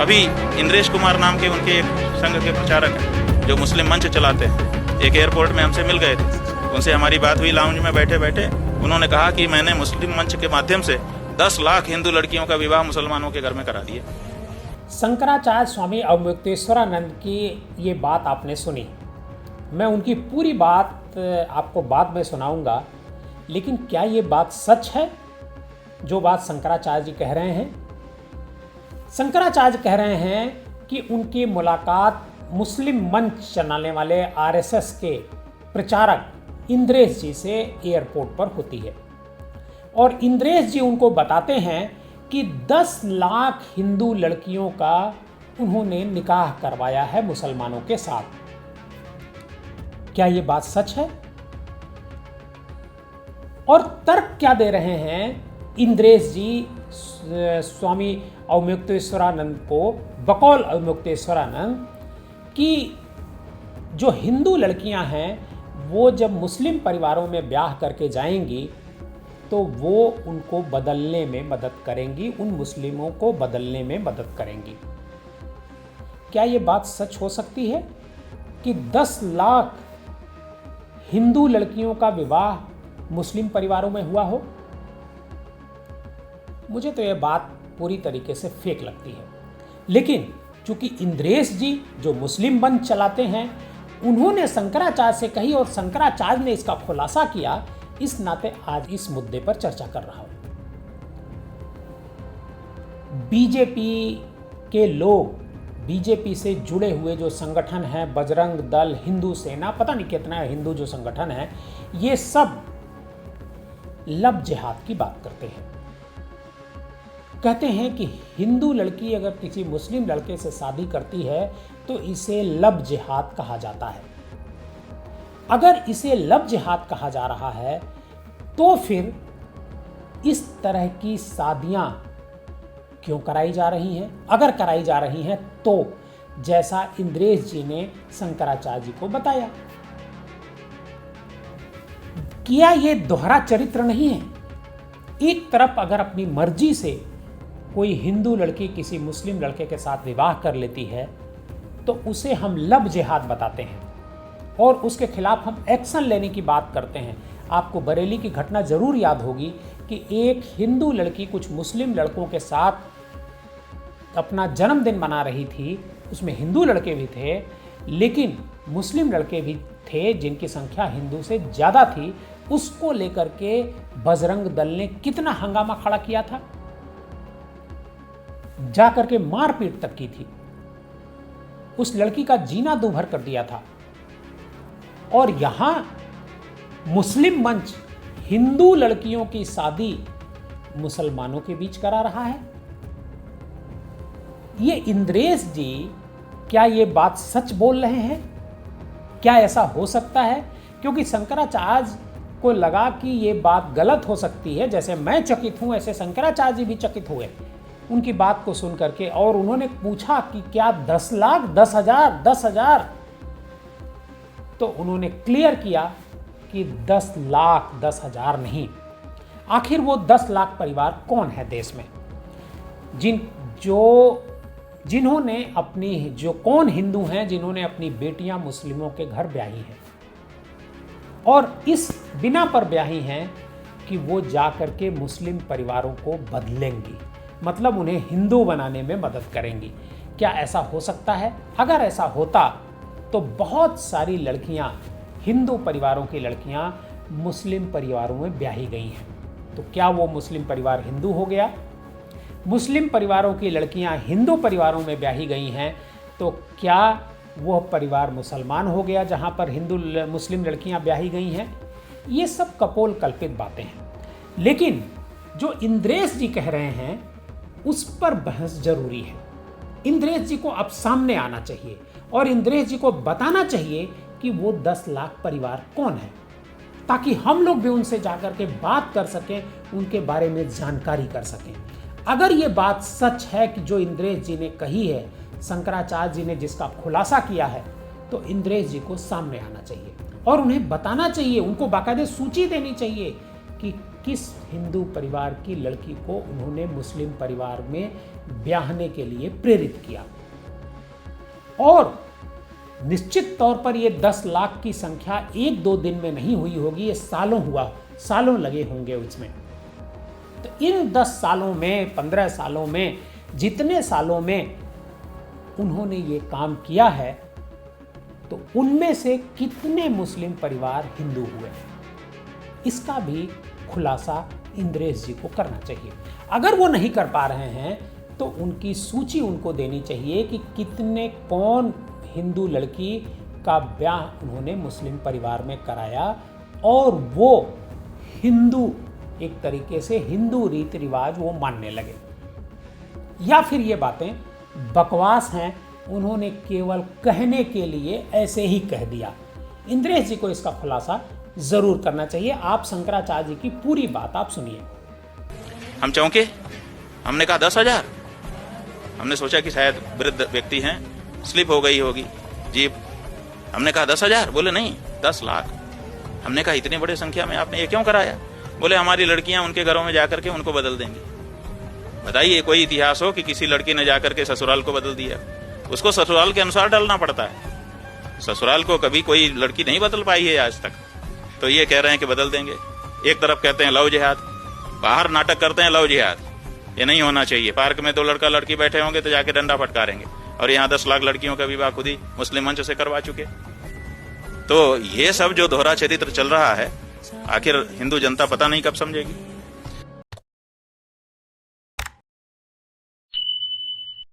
अभी इंद्रेश कुमार नाम के उनके एक संघ के प्रचारक हैं जो मुस्लिम मंच चलाते हैं, एक एयरपोर्ट में हमसे मिल गए थे। उनसे हमारी बात हुई लाउंज में बैठे बैठे। उन्होंने कहा कि मैंने मुस्लिम मंच के माध्यम से 10 लाख हिंदू लड़कियों का विवाह मुसलमानों के घर में करा दिया। शंकराचार्य स्वामी अवमुक्तेश्वरानंद की ये बात आपने सुनी। मैं उनकी पूरी बात आपको बाद में सुनाऊंगा, लेकिन क्या ये बात सच है जो बात शंकराचार्य जी कह रहे हैं? शंकराचार्य कह रहे हैं कि उनकी मुलाकात मुस्लिम मंच चलाने वाले आरएसएस के प्रचारक इंद्रेश जी से एयरपोर्ट पर होती है और इंद्रेश जी उनको बताते हैं कि 10 लाख हिंदू लड़कियों का उन्होंने निकाह करवाया है मुसलमानों के साथ। क्या ये बात सच है? और तर्क क्या दे रहे हैं इंद्रेश जी स्वामी अवमुक्तेश्वरानंद को, बकौल अवमुक्तेश्वरानंद, कि जो हिंदू लड़कियां हैं वो जब मुस्लिम परिवारों में ब्याह करके जाएंगी तो वो उनको बदलने में मदद करेंगी, उन मुस्लिमों को बदलने में मदद करेंगी। क्या ये बात सच हो सकती है कि 10 लाख हिंदू लड़कियों का विवाह मुस्लिम परिवारों में हुआ हो? मुझे तो यह बात पूरी तरीके से फेक लगती है, लेकिन चूंकि इंद्रेश जी जो मुस्लिम मंच चलाते हैं उन्होंने शंकराचार्य से कही और शंकराचार्य ने इसका खुलासा किया, इस नाते आज इस मुद्दे पर चर्चा कर रहा हूं। बीजेपी के लोग, बीजेपी से जुड़े हुए जो संगठन हैं, बजरंग दल, हिंदू सेना, पता नहीं कितना हिंदू जो संगठन है, ये सब लव जिहाद की बात करते हैं। कहते हैं कि हिंदू लड़की अगर किसी मुस्लिम लड़के से शादी करती है तो इसे लव जिहाद कहा जाता है। अगर इसे लव जिहाद कहा जा रहा है तो फिर इस तरह की शादियां क्यों कराई जा रही हैं? अगर कराई जा रही हैं तो जैसा इंद्रेश जी ने शंकराचार्य जी को बताया, क्या ये दोहरा चरित्र नहीं है? एक तरफ अगर अपनी मर्जी से कोई हिंदू लड़की किसी मुस्लिम लड़के के साथ विवाह कर लेती है तो उसे हम लव जिहाद बताते हैं और उसके खिलाफ हम एक्शन लेने की बात करते हैं। आपको बरेली की घटना जरूर याद होगी कि एक हिंदू लड़की कुछ मुस्लिम लड़कों के साथ अपना जन्मदिन मना रही थी। उसमें हिंदू लड़के भी थे लेकिन मुस्लिम लड़के भी थे जिनकी संख्या हिंदू से ज़्यादा थी। उसको लेकर के बजरंग दल ने कितना हंगामा खड़ा किया था, जाकर के मारपीट तक की थी, उस लड़की का जीना दूभर कर दिया था। और यहां मुस्लिम मंच हिंदू लड़कियों की शादी मुसलमानों के बीच करा रहा है। ये इंद्रेश जी क्या ये बात सच बोल रहे हैं? क्या ऐसा हो सकता है? क्योंकि शंकराचार्य को लगा कि ये बात गलत हो सकती है। जैसे मैं चकित हूं ऐसे शंकराचार्य जी भी चकित हुए उनकी बात को सुन करके, और उन्होंने पूछा कि क्या 10 लाख, 10,000, 10,000? तो उन्होंने क्लियर किया कि 10 लाख, 10,000 नहीं। आखिर वो 10 लाख परिवार कौन है देश में जिन्होंने अपनी, जो कौन हिंदू हैं जिन्होंने अपनी बेटियां मुस्लिमों के घर ब्याही हैं और इस बिना पर ब्याही हैं कि वो जाकर के मुस्लिम परिवारों को बदलेंगी, मतलब उन्हें हिंदू बनाने में मदद करेंगी। क्या ऐसा हो सकता है? अगर ऐसा होता तो बहुत सारी लड़कियां, हिंदू परिवारों की लड़कियां मुस्लिम परिवारों में ब्याही गई हैं, तो क्या वो मुस्लिम परिवार हिंदू हो गया? मुस्लिम परिवारों की लड़कियां हिंदू परिवारों में ब्याही गई हैं तो क्या वह परिवार मुसलमान हो गया जहां पर हिंदू मुस्लिम लड़कियां ब्याही गई हैं? ये सब कपोल कल्पित बातें हैं। लेकिन जो इंद्रेश जी कह रहे हैं उस पर बहस जरूरी है। इंद्रेश जी को अब सामने आना चाहिए और इंद्रेश जी को बताना चाहिए कि वो 10 लाख परिवार कौन है, ताकि हम लोग भी उनसे जाकर के बात कर सकें, उनके बारे में जानकारी कर सकें। अगर ये बात सच है कि जो इंद्रेश जी ने कही है, शंकराचार्य जी ने जिसका खुलासा किया है, तो इंद्रेश जी को सामने आना चाहिए और उन्हें बताना चाहिए, उनको बाकायदे सूची देनी चाहिए कि किस हिंदू परिवार की लड़की को उन्होंने मुस्लिम परिवार में ब्याहने के लिए प्रेरित किया। और निश्चित तौर पर ये 10 लाख की संख्या 1-2 दिन में नहीं हुई होगी, ये सालों लगे होंगे उसमें। तो इन 10 सालों में, 15 सालों में, जितने सालों में उन्होंने ये काम किया है, तो उनमें से कितने मुस्लिम परिवार हिंदू हुए, इसका भी खुलासा इंद्रेश जी को करना चाहिए। अगर वो नहीं कर पा रहे हैं तो उनकी सूची उनको देनी चाहिए कि कौन हिंदू लड़की का ब्याह उन्होंने मुस्लिम परिवार में कराया और वो हिंदू, एक तरीके से हिंदू रीति रिवाज वो मानने लगे, या फिर ये बातें बकवास हैं, उन्होंने केवल कहने के लिए ऐसे ही कह दिया। इंद्रेश जी को इसका खुलासा जरूर करना चाहिए। आप शंकराचार्य जी की पूरी बात आप सुनिए। हम चौंके, हमने कहा 10,000। हमने सोचा कि शायद वृद्ध व्यक्ति हैं, स्लिप हो गई होगी जीप। हमने कहा 10,000, बोले नहीं 10 लाख। हमने कहा इतनी बड़ी संख्या में आपने ये क्यों कराया? बोले हमारी लड़कियां उनके घरों में जाकर के उनको बदल देंगी। बताइए कोई इतिहास हो कि किसी लड़की ने जाकर के ससुराल को बदल दिया? उसको ससुराल के अनुसार डालना पड़ता है। ससुराल को कभी कोई लड़की नहीं बदल पाई है आज तक, तो ये कह रहे हैं कि बदल देंगे। एक तरफ कहते हैं लव जिहाद, बाहर नाटक करते हैं लव जिहाद, ये नहीं होना चाहिए। पार्क में 2 लड़का लड़की बैठे होंगे तो जाके डंडा फटकारेंगे, और यहाँ 10 लाख लड़कियों का विवाह खुद ही मुस्लिम मंच से करवा चुके। तो ये सब जो दोहरा चरित्र चल रहा है, आखिर हिंदू जनता पता नहीं कब समझेगी।